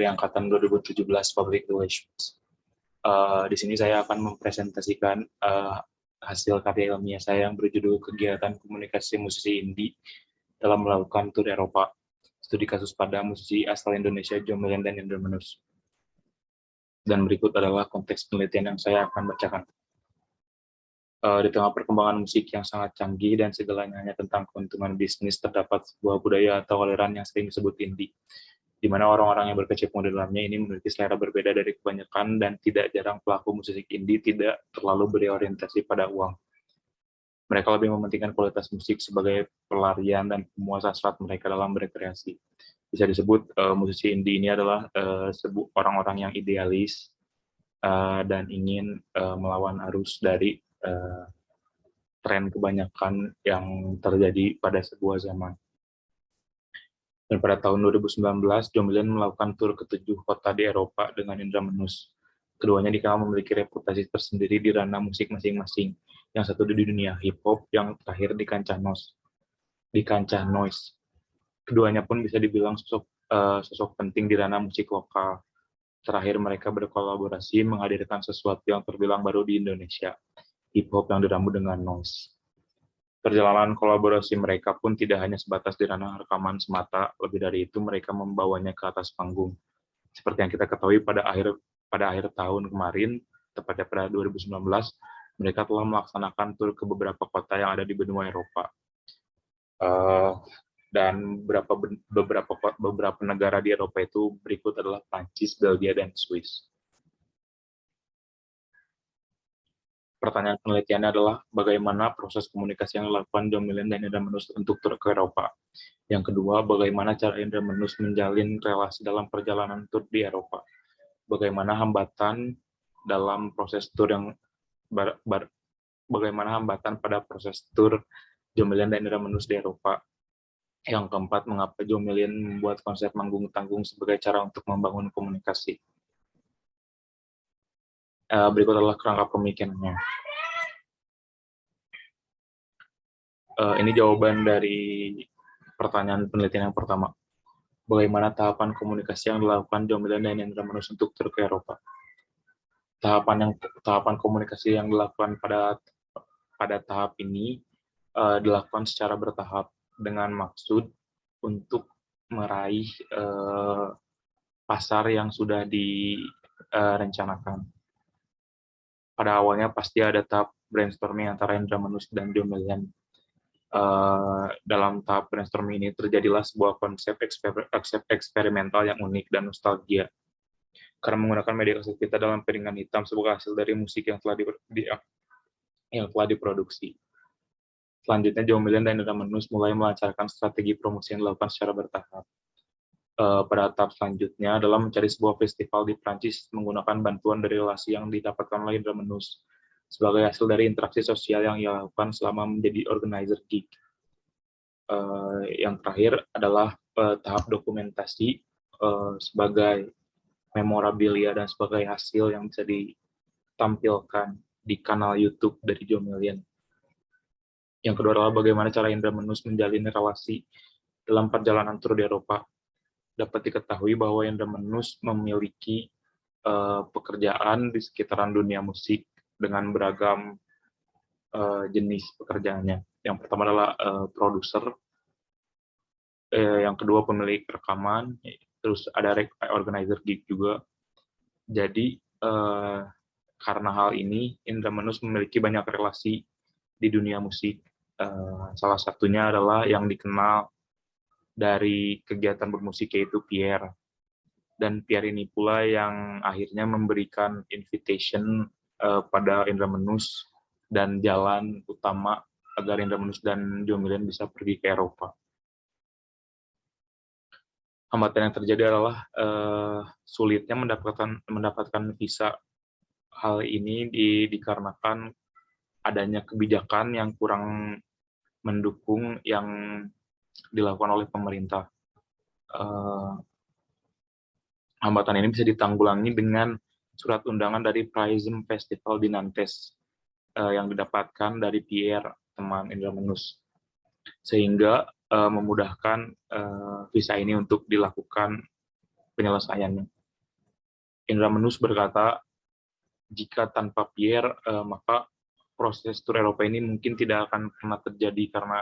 dari Angkatan 2017 Public Relations. Di sini saya akan mempresentasikan hasil karya ilmiah saya yang berjudul Kegiatan Komunikasi Musisi Indie dalam melakukan tur Eropa, studi kasus pada musisi asal Indonesia Jomelian dan Indra Manus. Dan berikut adalah konteks penelitian yang saya akan bacakan. Di tengah perkembangan musik yang sangat canggih dan segalanya hanya tentang keuntungan bisnis, terdapat sebuah budaya atau aliran yang sering disebut indie, di mana orang-orang yang berkecimpung di dalamnya ini memiliki selera berbeda dari kebanyakan, dan tidak jarang pelaku musik indie tidak terlalu berorientasi pada uang. Mereka lebih mementingkan kualitas musik sebagai pelarian dan pemuas hasrat mereka dalam berkreasi. Bisa disebut musisi indie ini adalah orang-orang yang idealis dan ingin melawan arus dari tren kebanyakan yang terjadi pada sebuah zaman. Dan pada tahun 2019, Jomelian melakukan tur ke 7 kota di Eropa dengan Indra Manus. Keduanya dikenal memiliki reputasi tersendiri di ranah musik masing-masing. Yang satu di dunia hip-hop, yang terakhir di kancah noise. Keduanya pun bisa dibilang sosok penting di ranah musik lokal. Terakhir mereka berkolaborasi menghadirkan sesuatu yang terbilang baru di Indonesia, hip-hop yang diramu dengan noise. Perjalanan kolaborasi mereka pun tidak hanya sebatas di ranah rekaman semata, lebih dari itu mereka membawanya ke atas panggung. Seperti yang kita ketahui pada akhir tahun kemarin, tepatnya pada 2019, mereka telah melaksanakan tur ke beberapa kota yang ada di benua Eropa. Dan beberapa negara di Eropa itu berikut adalah Prancis, Belgia, dan Swiss. Pertanyaan penelitiannya adalah bagaimana proses komunikasi yang dilakukan Jomelian dan Indra Manus untuk tur ke Eropa. Yang kedua, bagaimana cara Indra Manus menjalin relasi dalam perjalanan tur di Eropa. Bagaimana hambatan dalam proses tur bagaimana hambatan pada proses tur Jomelian dan Indra Manus di Eropa. Yang keempat, mengapa Jomelian membuat konsep manggung tanggung sebagai cara untuk membangun komunikasi. Berikut adalah kerangka pemikirannya. Ini jawaban dari pertanyaan penelitian yang pertama. Bagaimana tahapan komunikasi yang dilakukan Jomelian dan Indra Manus untuk tur ke Eropa? Tahapan komunikasi yang dilakukan pada tahap ini dilakukan secara bertahap dengan maksud untuk meraih pasar yang sudah direncanakan. Pada awalnya pasti ada tahap brainstorming antara Indra Manus dan Jomelian. Dalam tahap brainstorming ini terjadilah sebuah konsep eksperimental yang unik dan nostalgia. Karena menggunakan media kaset pita dalam piringan hitam sebagai hasil dari musik yang telah diproduksi. Selanjutnya, Jomelian dan Indra Manus mulai melancarkan strategi promosi yang dilakukan secara bertahap. Pada tahap selanjutnya adalah mencari sebuah festival di Prancis menggunakan bantuan dari relasi yang didapatkan oleh Indra Manus sebagai hasil dari interaksi sosial yang ia lakukan selama menjadi organizer gig. Yang terakhir adalah tahap dokumentasi sebagai memorabilia dan sebagai hasil yang bisa ditampilkan di kanal YouTube dari Jomelian. Yang kedua adalah bagaimana cara Indra Manus menjalin relasi dalam perjalanan tur di Eropa. Dapat diketahui bahwa Indra Manus memiliki pekerjaan di sekitaran dunia musik dengan beragam jenis pekerjaannya. Yang pertama adalah produser, yang kedua pemilik rekaman, terus ada organizer gig juga. Jadi karena hal ini Indra Manus memiliki banyak relasi di dunia musik. Salah satunya adalah yang dikenal dari kegiatan bermusik yaitu Pierre. Dan Pierre ini pula yang akhirnya memberikan invitation pada Indra Manus dan jalan utama agar Indra Manus dan Jomelian bisa pergi ke Eropa. Hambatan yang terjadi adalah sulitnya mendapatkan visa. Hal ini dikarenakan adanya kebijakan yang kurang mendukung yang dilakukan oleh pemerintah. Hambatan ini bisa ditanggulangi dengan surat undangan dari Prism Festival di Nantes yang didapatkan dari Pierre, teman Indra Manus, sehingga memudahkan visa ini untuk dilakukan penyelesaiannya. Indra Menus berkata, jika tanpa Pierre, maka proses tur Eropa ini mungkin tidak akan pernah terjadi karena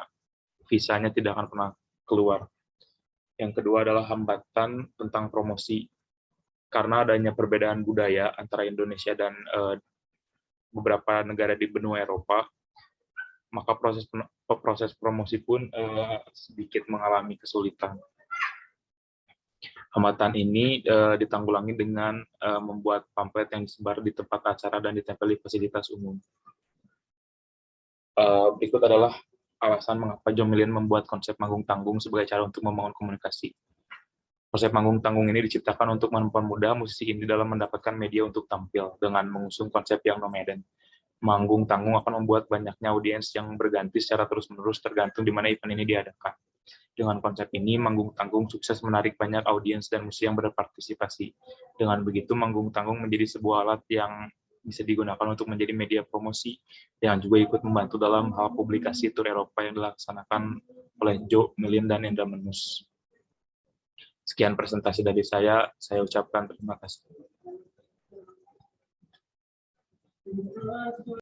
visanya tidak akan pernah keluar. Yang kedua adalah hambatan tentang promosi. Karena adanya perbedaan budaya antara Indonesia dan beberapa negara di benua Eropa, maka proses promosi pun sedikit mengalami kesulitan. Hambatan ini ditanggulangi dengan membuat pamflet yang disebar di tempat acara dan ditempel di fasilitas umum. Berikut adalah alasan mengapa John Milian membuat konsep manggung tanggung sebagai cara untuk membangun komunikasi. Konsep manggung tanggung ini diciptakan untuk mempermudah musisi indie dalam mendapatkan media untuk tampil dengan mengusung konsep yang nomaden. Manggung tanggung akan membuat banyaknya audiens yang berganti secara terus-menerus tergantung di mana event ini diadakan. Dengan konsep ini, Manggung Tanggung sukses menarik banyak audiens dan musisi yang berpartisipasi. Dengan begitu, Manggung Tanggung menjadi sebuah alat yang bisa digunakan untuk menjadi media promosi, yang juga ikut membantu dalam hal publikasi tur Eropa yang dilaksanakan oleh Joe Milian dan Indra Menus. Sekian presentasi dari saya ucapkan terima kasih.